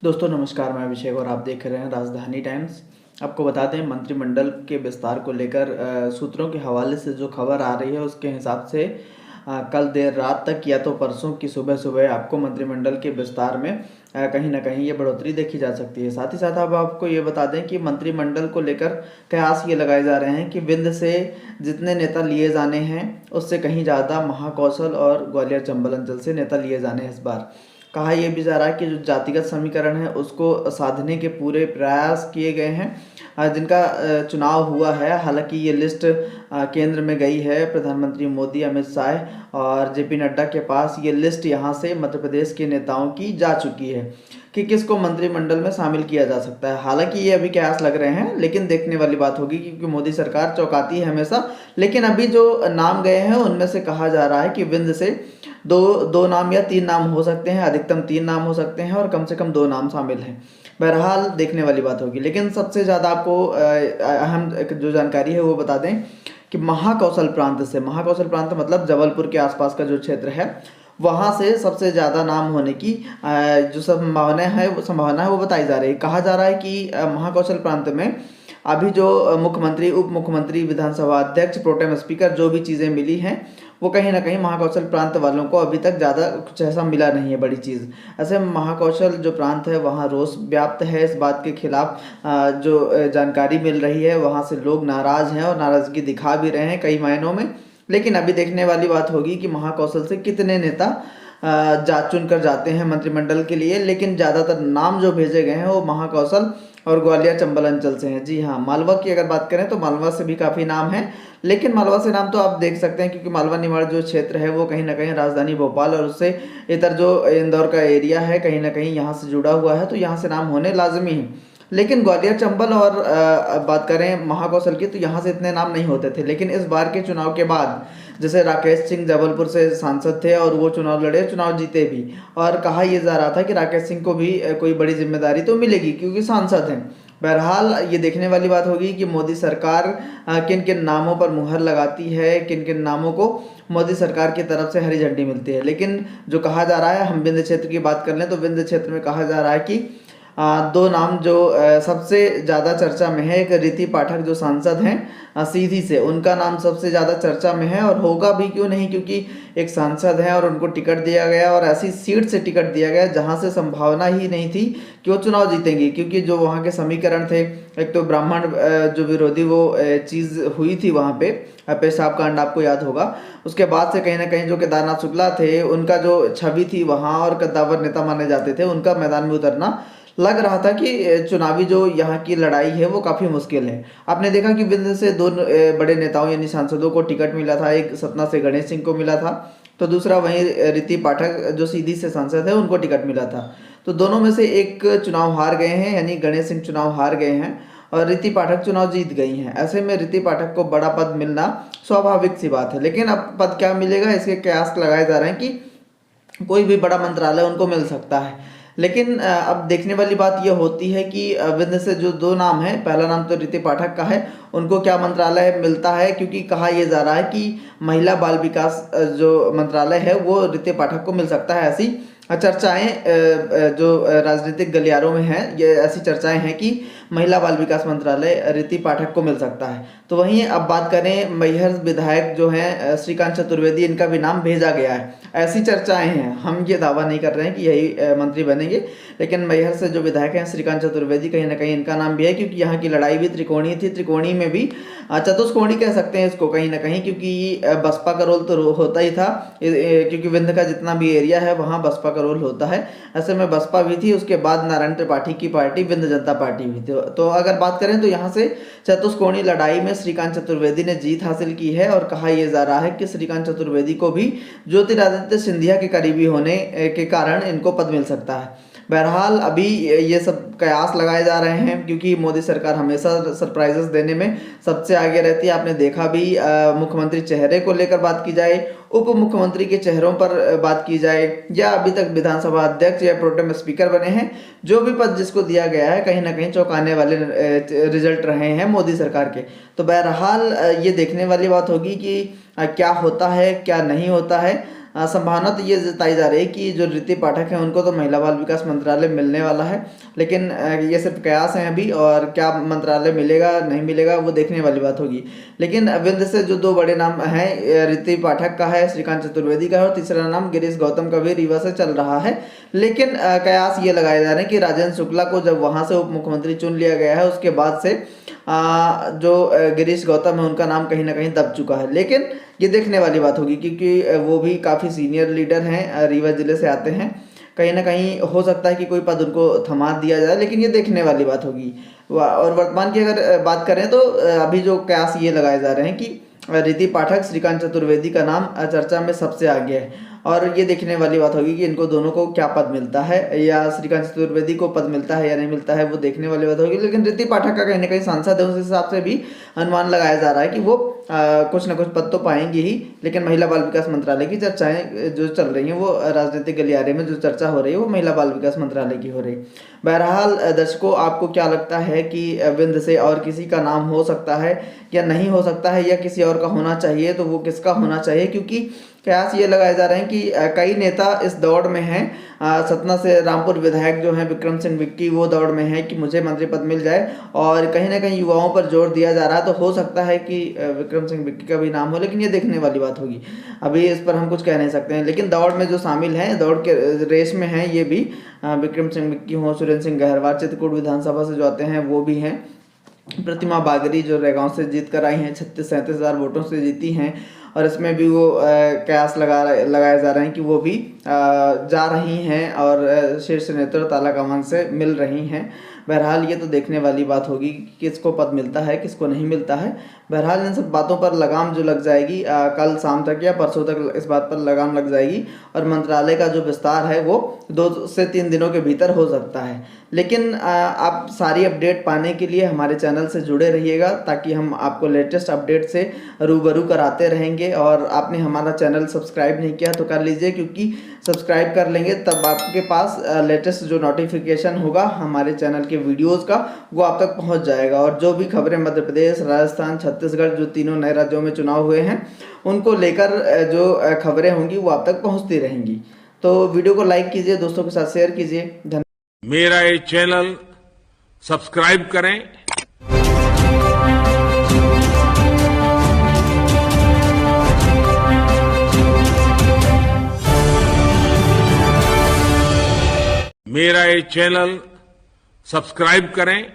दोस्तों नमस्कार, मैं अभिषेक और आप देख रहे हैं राजधानी टाइम्स। आपको बता दें, मंत्रिमंडल के विस्तार को लेकर सूत्रों के हवाले से जो खबर आ रही है उसके हिसाब से कल देर रात तक या तो परसों की सुबह सुबह आपको मंत्रिमंडल के विस्तार में कहीं ना कहीं ये बढ़ोतरी देखी जा सकती है। साथ ही साथ अब आपको ये बता दें कि मंत्रिमंडल को लेकर कयास ये लगाए जा रहे हैं कि विंध्य से जितने नेता लिए जाने हैं उससे कहीं ज़्यादा महाकौशल और ग्वालियर चंबल अंचल से नेता लिए जाने हैं इस बार। कहा यह भी जा रहा है कि जो जातिगत समीकरण है उसको साधने के पूरे प्रयास किए गए हैं। जिनका चुनाव हुआ है, हालांकि ये लिस्ट केंद्र में गई है प्रधानमंत्री मोदी, अमित शाह और जेपी नड्डा के पास। ये लिस्ट यहाँ से मध्य प्रदेश के नेताओं की जा चुकी है कि किसको मंत्रिमंडल में शामिल किया जा सकता है। हालांकि ये अभी कयास लग रहे हैं, लेकिन देखने वाली बात होगी क्योंकि मोदी सरकार चौंकाती है हमेशा। लेकिन अभी जो नाम गए हैं उनमें से कहा जा रहा है कि विंध्य से दो नाम या 3 नाम हो सकते हैं, अधिकतम 3 नाम हो सकते हैं और कम से कम 2 नाम शामिल हैं। बहरहाल देखने वाली बात होगी। लेकिन सबसे ज़्यादा आपको अहम जो जानकारी है वो बता दें कि महाकौशल प्रांत से, महाकौशल प्रांत मतलब जबलपुर के आसपास का जो क्षेत्र है, वहाँ से सबसे ज़्यादा नाम होने की जो संभावना है वो बताई जा रही है। कहा जा रहा है कि महाकौशल प्रांत में अभी जो मुख्यमंत्री, उप मुख्यमंत्री, विधानसभा अध्यक्ष, प्रोटेम स्पीकर जो भी चीज़ें मिली हैं वो कहीं ना कहीं महाकौशल प्रांत वालों को अभी तक ज़्यादा कुछ ऐसा मिला नहीं है बड़ी चीज़। ऐसे महाकौशल जो प्रांत है वहाँ रोष व्याप्त है इस बात के खिलाफ। जो जानकारी मिल रही है वहाँ से लोग नाराज़ हैं और नाराज़गी दिखा भी रहे हैं कई मायनों में। लेकिन अभी देखने वाली बात होगी कि महाकौशल से कितने नेता जा चुन कर जाते हैं मंत्रिमंडल के लिए। लेकिन ज़्यादातर नाम जो भेजे गए हैं वो महाकौशल और ग्वालियर चंबल अंचल से हैं। जी हाँ, मालवा की अगर बात करें तो मालवा से भी काफ़ी नाम है। लेकिन मालवा से नाम तो आप देख सकते हैं क्योंकि मालवा निमाड़ जो क्षेत्र है वो कहीं ना कहीं राजधानी भोपाल और उससे इधर जो इंदौर का एरिया है कहीं ना कहीं यहाँ से जुड़ा हुआ है, तो यहाँ से नाम होने लाजमी है। लेकिन ग्वालियर चंबल और बात करें महाकौशल की तो यहाँ से इतने नाम नहीं होते थे। लेकिन इस बार के चुनाव के बाद जैसे राकेश सिंह जबलपुर से सांसद थे और वो चुनाव लड़े, चुनाव जीते भी, और कहा यह जा रहा था कि राकेश सिंह को भी कोई बड़ी जिम्मेदारी तो मिलेगी क्योंकि सांसद हैं। बहरहाल ये देखने वाली बात होगी कि मोदी सरकार किन किन नामों पर मुहर लगाती है, किन किन नामों को मोदी सरकार की तरफ से हरी झंडी मिलती है। लेकिन जो कहा जा रहा है, हम विंध्य क्षेत्र की बात कर लें तो विंध्य क्षेत्र में कहा जा रहा है कि 2 नाम जो सबसे ज़्यादा चर्चा में है। एक रीति पाठक जो सांसद हैं सीधी से, उनका नाम सबसे ज़्यादा चर्चा में है और होगा भी, क्यों नहीं, क्योंकि एक सांसद है और उनको टिकट दिया गया और ऐसी सीट से टिकट दिया गया जहां से संभावना ही नहीं थी कि वो चुनाव जीतेंगे। क्योंकि जो वहाँ के समीकरण थे, एक तो ब्राह्मण जो विरोधी वो चीज़ हुई थी वहाँ पे, पेशाब कांड आपको याद होगा। उसके बाद से कहीं ना कहीं जो केदारनाथ शुक्ला थे उनका जो छवि थी वहाँ और कद्दावर नेता माने जाते थे, उनका मैदान में उतरना लग रहा था कि चुनावी जो यहाँ की लड़ाई है वो काफ़ी मुश्किल है। आपने देखा कि विंध्य से 2 बड़े नेताओं यानी सांसदों को टिकट मिला था। एक सतना से गणेश सिंह को मिला था, तो दूसरा वहीं रीति पाठक जो सीधी से सांसद है उनको टिकट मिला था। तो दोनों में से एक चुनाव हार गए हैं, यानी गणेश सिंह चुनाव हार गए हैं और रीति पाठक चुनाव जीत गई हैं। ऐसे में रीति पाठक को बड़ा पद मिलना स्वाभाविक सी बात है। लेकिन अब पद क्या मिलेगा, इसके कयास लगाए जा रहे हैं कि कोई भी बड़ा मंत्रालय उनको मिल सकता है। लेकिन अब देखने वाली बात यह होती है कि विंध्य से जो 2 नाम है, पहला नाम तो रीति पाठक का है, उनको क्या मंत्रालय मिलता है, क्योंकि कहा यह जा रहा है कि महिला बाल विकास जो मंत्रालय है वो रीति पाठक को मिल सकता है। ऐसी चर्चाएं जो राजनीतिक गलियारों में हैं, ये ऐसी चर्चाएं हैं कि महिला बाल विकास मंत्रालय रीति पाठक को मिल सकता है। तो वहीं अब बात करें, मैहर विधायक जो हैं श्रीकांत चतुर्वेदी, इनका भी नाम भेजा गया है। ऐसी चर्चाएं हैं, हम ये दावा नहीं कर रहे हैं कि यही मंत्री बनेंगे, लेकिन मैहर से जो विधायक हैं श्रीकांत चतुर्वेदी, कहीं ना कहीं इनका नाम भी है क्योंकि यहाँ की लड़ाई भी त्रिकोणीय थी। त्रिकोणी में भी चतुष्कोणी कह सकते हैं इसको कहीं ना कहीं, क्योंकि बसपा का रोल तो होता ही था, क्योंकि विंध्य का जितना भी एरिया है वहाँ बसपा का रोल होता है। ऐसे में बसपा भी थी, उसके बाद नारायण त्रिपाठी की पार्टी विंध्य जनता पार्टी भी थी। तो अगर बात करें तो यहाँ से चतुष्कोणी लड़ाई में श्रीकांत चतुर्वेदी ने जीत हासिल की है और कहा यह जा रहा है कि श्रीकांत चतुर्वेदी को भी ज्योतिरादित्य सिंधिया के करीबी होने के कारण इनको पद मिल सकता है। बहरहाल अभी ये सब कयास लगाए जा रहे हैं क्योंकि मोदी सरकार हमेशा सरप्राइजेस देने में सबसे आगे रहती है। आपने देखा भी, मुख्यमंत्री चेहरे को लेकर बात की जाए, उप मुख्यमंत्री के चेहरों पर बात की जाए, या अभी तक विधानसभा अध्यक्ष या प्रोटेम स्पीकर बने हैं, जो भी पद जिसको दिया गया है कहीं ना कहीं चौंकाने वाले रिजल्ट रहे हैं मोदी सरकार के। तो बहरहाल ये देखने वाली बात होगी कि क्या होता है क्या नहीं होता है। संभावना तो ये जताई जा रही है कि जो ऋति पाठक है उनको तो महिला बाल विकास मंत्रालय मिलने वाला है, लेकिन ये सिर्फ कयास हैं अभी, और क्या मंत्रालय मिलेगा नहीं मिलेगा वो देखने वाली बात होगी। लेकिन विंध्य से जो दो बड़े नाम हैं, ऋति पाठक का है, श्रीकांत चतुर्वेदी का है, और तीसरा नाम गिरीश गौतम का भी रीवा से चल रहा है। लेकिन कयास ये लगाए जा रहे हैं कि राजेंद्र शुक्ला को जब वहां से उप मुख्यमंत्री चुन लिया गया है उसके बाद से जो गिरीश गौतम है उनका नाम कहीं ना कहीं दब चुका है। लेकिन ये देखने वाली बात होगी क्योंकि वो भी काफ़ी सीनियर लीडर हैं, रीवा जिले से आते हैं, कहीं ना कहीं हो सकता है कि कोई पद उनको थमा दिया जाए, लेकिन ये देखने वाली बात होगी। और वर्तमान की अगर बात करें तो अभी जो कयास ये लगाए जा रहे हैं कि ऋति पाठक, श्रीकांत चतुर्वेदी का नाम चर्चा में सबसे आगे है, और ये देखने वाली बात होगी कि इनको दोनों को क्या पद मिलता है, या श्रीकांत चतुर्वेदी को पद मिलता है या नहीं मिलता है, वो देखने वाली बात होगी। लेकिन ऋति पाठक का कहीं ना कहीं सांसद है, उस हिसाब से भी अनुमान लगाया जा रहा है कि वो कुछ ना कुछ पद तो पाएंगी ही। लेकिन महिला बाल विकास मंत्रालय की चर्चाएं जो चल रही हैं, वो राजनीतिक गलियारे में जो चर्चा हो रही है वो महिला बाल विकास मंत्रालय की हो रही है। बहरहाल दर्शकों, आपको क्या लगता है कि विंध्य से और किसी का नाम हो सकता है या नहीं हो सकता है, या किसी और का होना चाहिए, तो वो किसका होना चाहिए? क्योंकि कयास ये लगाए जा रहे हैं कि कई नेता इस दौड़ में हैं। सतना से रामपुर विधायक जो हैं विक्रम सिंह विक्की, वो दौड़ में है कि मुझे मंत्री पद मिल जाए, और कहीं ना कहीं युवाओं पर जोर दिया जा रहा है। तो हो सकता है कि विक्रम सिंह विक्की का भी नाम हो, लेकिन ये देखने वाली बात होगी। अभी इस पर हम कुछ कह नहीं सकते हैं। लेकिन दौड़ में जो शामिल हैं, दौड़ के रेस में हैं, ये भी विक्रम सिंह विक्की हों, सुरेंद्र सिंह गहरवार चित्रकूट विधानसभा से जो आते हैं वो भी हैं, प्रतिमा बागरी जो रेगांव से जीत कर आई हैं, 36-37 हज़ार वोटों से जीती हैं, और इसमें भी वो कयास लगाए जा रहे हैं कि वो भी जा रही हैं और शीर्ष नेतृत्व ताला कमान से मिल रही हैं। बहरहाल ये तो देखने वाली बात होगी कि किसको पद मिलता है, किसको नहीं मिलता है। बहरहाल इन सब बातों पर लगाम जो लग जाएगी कल शाम तक या परसों तक इस बात पर लगाम लग जाएगी, और मंत्रालय का जो विस्तार है वो 2 से 3 दिनों के भीतर हो सकता है। लेकिन आप सारी अपडेट पाने के लिए हमारे चैनल से जुड़े रहिएगा, ताकि हम आपको लेटेस्ट अपडेट से रूबरू कराते रहेंगे। और आपने हमारा चैनल सब्सक्राइब नहीं किया तो कर लीजिए, क्योंकि सब्सक्राइब कर लेंगे तब आपके पास लेटेस्ट जो नोटिफिकेशन होगा हमारे चैनल के वीडियोस का, वो आप तक पहुंच जाएगा। और जो भी खबरें मध्य प्रदेश, राजस्थान, छत्तीसगढ़, जो तीनों नए राज्यों में चुनाव हुए हैं, उनको लेकर जो खबरें होंगी वो आप तक पहुंचती रहेंगी। तो वीडियो को लाइक कीजिए, दोस्तों के साथ शेयर कीजिए। धन्यवाद। मेरा ये चैनल सब्सक्राइब करें। मेरा ये चैनल सब्सक्राइब करें।